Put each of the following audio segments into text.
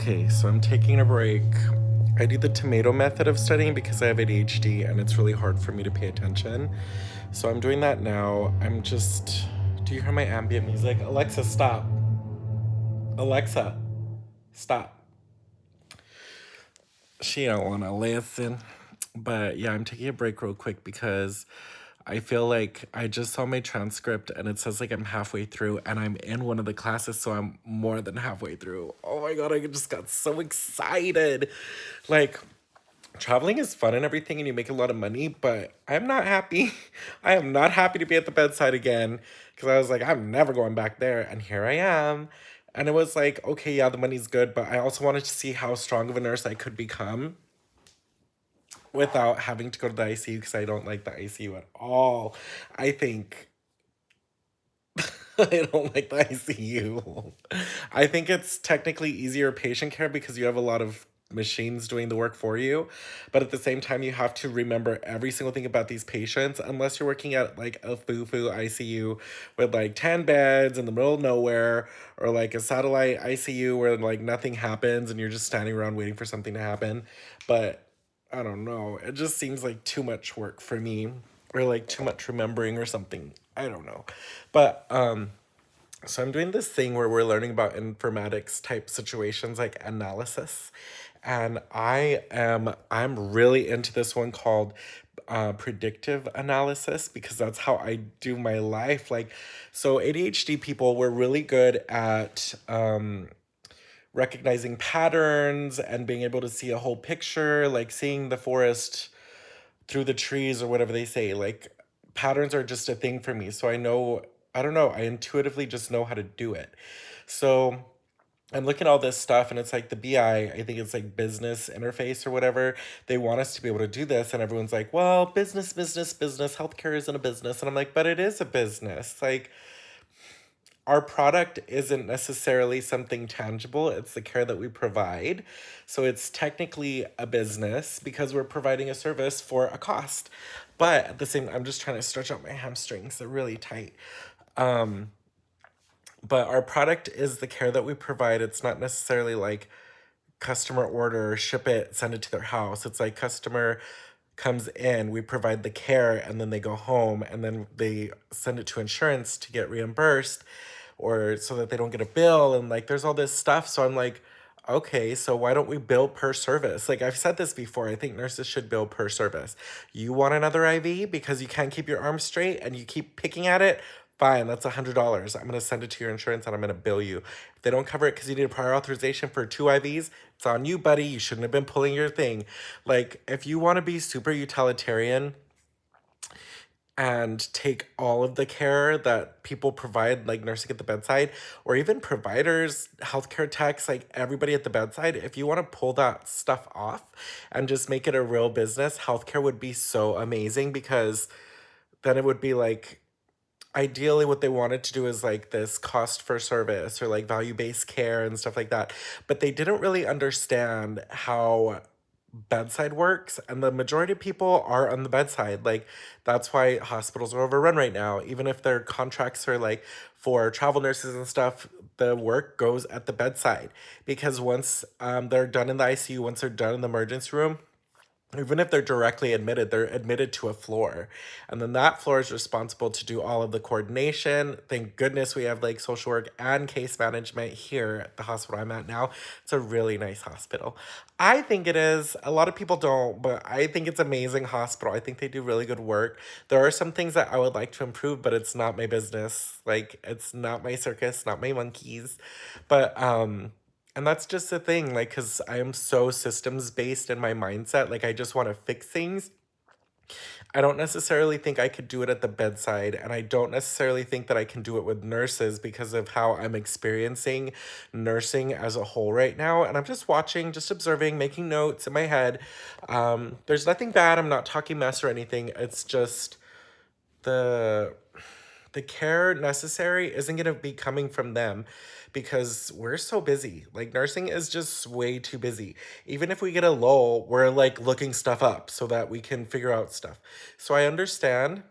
Okay, so I'm taking a break. I do the tomato method of studying because I have ADHD and it's really hard for me to pay attention. So I'm doing that now. Do you hear my ambient music? Alexa, stop. Alexa, stop. She don't want to listen. But yeah, I'm taking a break real quick because I feel like I just saw my transcript and it says like I'm halfway through and I'm in one of the classes, so I'm more than halfway through. Oh my god, I just got so excited. Like, traveling is fun and everything and you make a lot of money, but I'm not happy. I am not happy to be at the bedside again because I was like, I'm never going back there. And here I am. And it was like, okay, yeah, the money's good, but I also wanted to see how strong of a nurse I could become without having to go to the ICU because I don't like the ICU at all. I think I don't like the ICU. I think it's technically easier patient care because you have a lot of machines doing the work for you. But at the same time, you have to remember every single thing about these patients, unless you're working at like a foo-foo ICU with like 10 beds in the middle of nowhere, or like a satellite ICU where like nothing happens and you're just standing around waiting for something to happen. But I don't know. It just seems like too much work for me, or like too much remembering or something. I don't know. But so I'm doing this thing where we're learning about informatics type situations like analysis. And I'm really into this one called predictive analysis because that's how I do my life. Like, so ADHD people were really good at recognizing patterns and being able to see a whole picture, like seeing the forest through the trees or whatever they say. Like, patterns are just a thing for me. So I don't know, I intuitively just know how to do it. So I'm looking at all this stuff and it's like the I think it's like business interface or whatever. They want us to be able to do this. And everyone's like, well, business. Healthcare isn't a business. And I'm like, but it is a business. Like, our product isn't necessarily something tangible, it's the care that we provide. So it's technically a business because we're providing a service for a cost. But at the same, I'm just trying to stretch out my hamstrings, they're really tight. But our product is the care that we provide. It's not necessarily like customer order, ship it, send it to their house. It's like customer comes in, we provide the care, and then they go home, and then they send it to insurance to get reimbursed or so that they don't get a bill. And like, there's all this stuff. So I'm like, okay, so why don't we bill per service? Like, I've said this before, I think nurses should bill per service. You want another IV because you can't keep your arm straight and you keep picking at it? Fine, that's $100. I'm gonna send it to your insurance and I'm gonna bill you. If they don't cover it because you need a prior authorization for 2 IVs, it's on you, buddy. You shouldn't have been pulling your thing. Like, if you want to be super utilitarian and take all of the care that people provide, like nursing at the bedside, or even providers, healthcare techs, like everybody at the bedside, if you want to pull that stuff off and just make it a real business, healthcare would be so amazing because then it would be like, ideally what they wanted to do is like this cost for service or like value-based care and stuff like that, but they didn't really understand how bedside works, and the majority of people are on the bedside. Like, that's why hospitals are overrun right now. Even if their contracts are like for travel nurses and stuff, the work goes at the bedside because once they're done in the ICU, once they're done in the emergency room, even if they're directly admitted, they're admitted to a floor. And then that floor is responsible to do all of the coordination. Thank goodness we have like social work and case management here at the hospital I'm at now. It's a really nice hospital. I think it is. A lot of people don't, but I think it's amazing hospital. I think they do really good work. There are some things that I would like to improve, but it's not my business. Like, it's not my circus, not my monkeys. But and that's just the thing, like, because I am so systems based in my mindset. Like, I just want to fix things. I don't necessarily think I could do it at the bedside, and I don't necessarily think that I can do it with nurses because of how I'm experiencing nursing as a whole right now. And I'm just watching, just observing, making notes in my head. There's nothing bad. I'm not talking mess or anything. It's just the the care necessary isn't going to be coming from them because we're so busy. Like, nursing is just way too busy. Even if we get a lull, we're like looking stuff up so that we can figure out stuff. So I understand,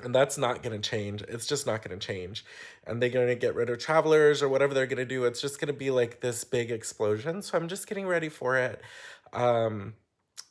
and that's not going to change. It's just not going to change. and they're going to get rid of travelers or whatever they're going to do. It's just going to be like this big explosion. So I'm just getting ready for it. Um,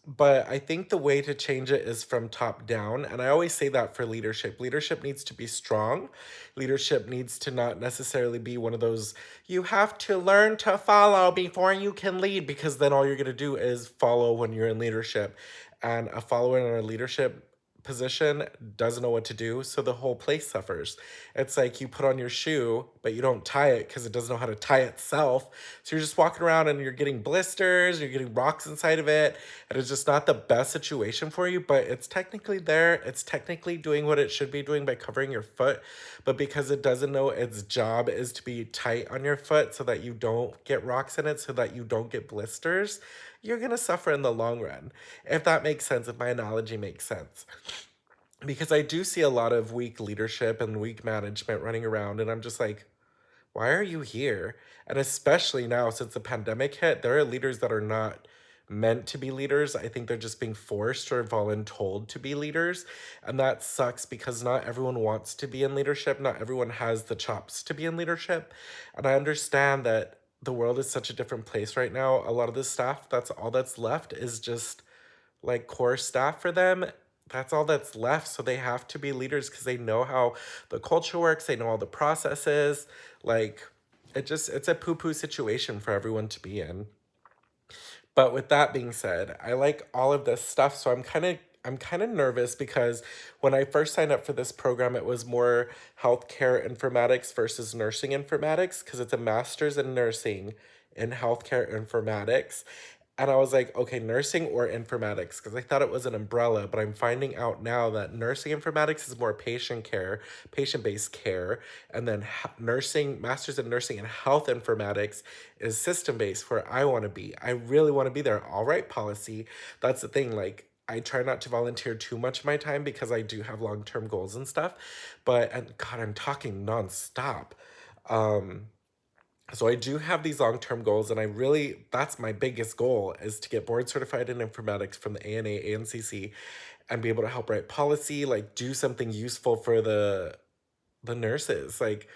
but I think the way to change it is from top down. And I always say that for leadership. Leadership needs to be strong. Leadership needs to not necessarily be one of those, you have to learn to follow before you can lead, because then all you're going to do is follow when you're in leadership. And a follower in a leadership position doesn't know what to do, so the whole place suffers. It's like you put on your shoe, but you don't tie it because it doesn't know how to tie itself. So you're just walking around and you're getting blisters, you're getting rocks inside of it, and it's just not the best situation for you, but it's technically there. It's technically doing what it should be doing by covering your foot, but because it doesn't know its job is to be tight on your foot so that you don't get rocks in it, so that you don't get blisters, you're going to suffer in the long run. If that makes sense, if my analogy makes sense, because I do see a lot of weak leadership and weak management running around, and I'm just like, why are you here? And especially now, since the pandemic hit, there are leaders that are not meant to be leaders. I think they're just being forced or voluntold to be leaders. And that sucks because not everyone wants to be in leadership. Not everyone has the chops to be in leadership. And I understand that the world is such a different place right now. A lot of the staff, that's all that's left is just like core staff for them. That's all that's left. So they have to be leaders because they know how the culture works, they know all the processes. Like, it's a poo-poo situation for everyone to be in. But with that being said, I like all of this stuff, so I'm kind of nervous because when I first signed up for this program, it was more healthcare informatics versus nursing informatics because it's a master's in nursing in healthcare informatics. And I was like, okay, nursing or informatics, because I thought it was an umbrella, but I'm finding out now that nursing informatics is more patient care, patient-based care, and then nursing, masters in nursing and health informatics is system-based, where I want to be. I really want to be there. All right, policy. That's the thing. Like, I try not to volunteer too much of my time because I do have long-term goals and stuff. But, and God, I'm talking nonstop. Um, so I do have these long-term goals, and I really, that's my biggest goal, is to get board certified in informatics from the ANA, ANCC, and be able to help write policy, like do something useful for the nurses, like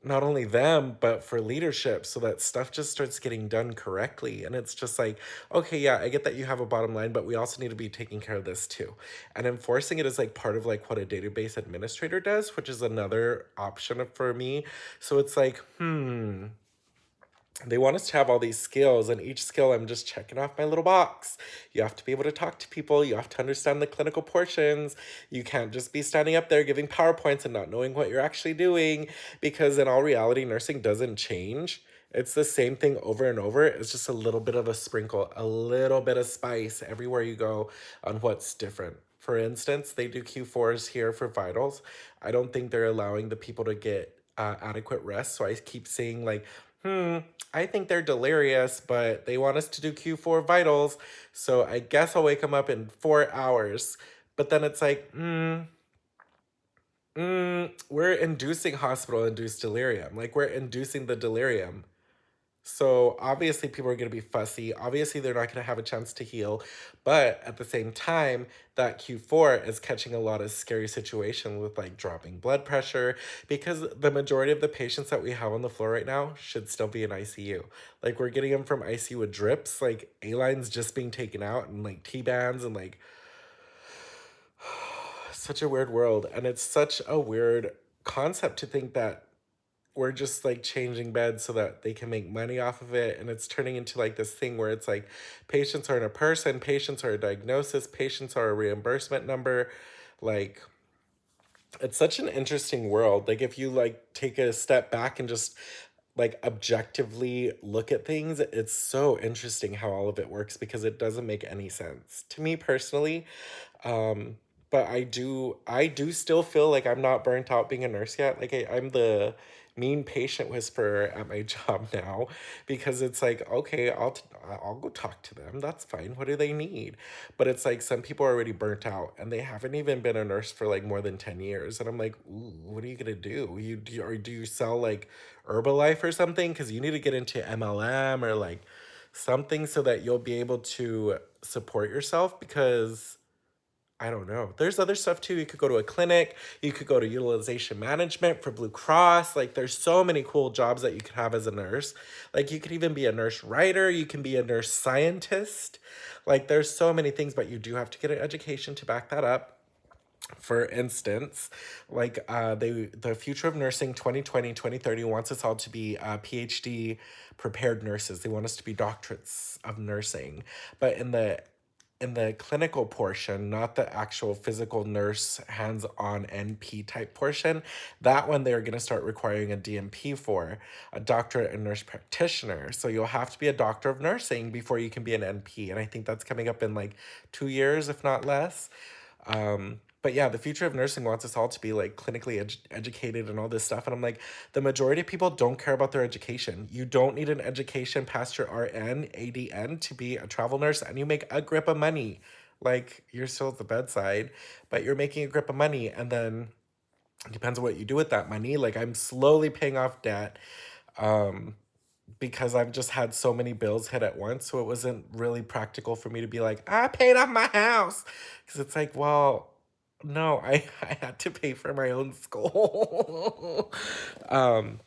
not only them, but for leadership, so that stuff just starts getting done correctly. And it's just like, okay, yeah, I get that you have a bottom line, but we also need to be taking care of this too. And enforcing it is like part of like what a database administrator does, which is another option for me. So it's like, they want us to have all these skills, and each skill I'm just checking off my little box. You have to be able to talk to people, you have to understand the clinical portions. You can't just be standing up there giving PowerPoints and not knowing what you're actually doing, because in all reality, nursing doesn't change. It's the same thing over and over. It's just a little bit of a sprinkle, a little bit of spice everywhere you go on what's different. For instance, they do Q4s here for vitals. I don't think they're allowing the people to get adequate rest. So I keep saying, like, I think they're delirious, but they want us to do Q4 vitals. So I guess I'll wake them up in 4 hours. But then it's like, we're inducing hospital induced delirium. Like, we're inducing the delirium. So obviously people are going to be fussy. Obviously they're not going to have a chance to heal. But at the same time, that Q4 is catching a lot of scary situations with like dropping blood pressure, because the majority of the patients that we have on the floor right now should still be in ICU. Like, we're getting them from ICU with drips, like A-lines just being taken out, and like T-bands, and like such a weird world. And it's such a weird concept to think that we're just like changing beds so that they can make money off of it, and it's turning into like this thing where it's like patients aren't a person, patients are a diagnosis, patients are a reimbursement number. Like, it's such an interesting world. Like, if you like take a step back and just like objectively look at things, it's so interesting how all of it works, because it doesn't make any sense to me personally. um, but I do still feel like I'm not burnt out being a nurse yet. Like, I'm the mean patient whisperer at my job now, because it's like, okay, I'll go talk to them. That's fine. What do they need? But it's like some people are already burnt out and they haven't even been a nurse for like more than 10 years. And I'm like, ooh, what are you gonna do? Or do you sell like Herbalife or something? Because you need to get into MLM or like something so that you'll be able to support yourself, because I don't know. There's other stuff too. You could go to a clinic, you could go to utilization management for Blue Cross. Like there's so many cool jobs that you could have as a nurse. Like you could even be a nurse writer, you can be a nurse scientist. Like there's so many things, but you do have to get an education to back that up. For instance, like the future of nursing 2020 2030 wants us all to be PhD prepared nurses. They want us to be doctorates of nursing. But in the clinical portion, not the actual physical nurse hands-on NP type portion, that one they're going to start requiring a DNP for, a doctorate in nurse practitioner. So you'll have to be a doctor of nursing before you can be an NP. And I think that's coming up in like 2 years, if not less. But yeah, the future of nursing wants us all to be like clinically educated and all this stuff. And I'm like, the majority of people don't care about their education. You don't need an education past your RN, ADN to be a travel nurse, and you make a grip of money. Like, you're still at the bedside, but you're making a grip of money. And then it depends on what you do with that money. Like, I'm slowly paying off debt because I've just had so many bills hit at once. So it wasn't really practical for me to be like, I paid off my house. Because it's like, well, no, I had to pay for my own school.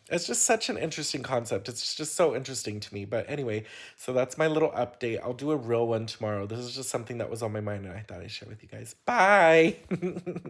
It's just such an interesting concept. It's just so interesting to me. But anyway, so that's my little update. I'll do a real one tomorrow. This is just something that was on my mind and I thought I'd share with you guys. Bye.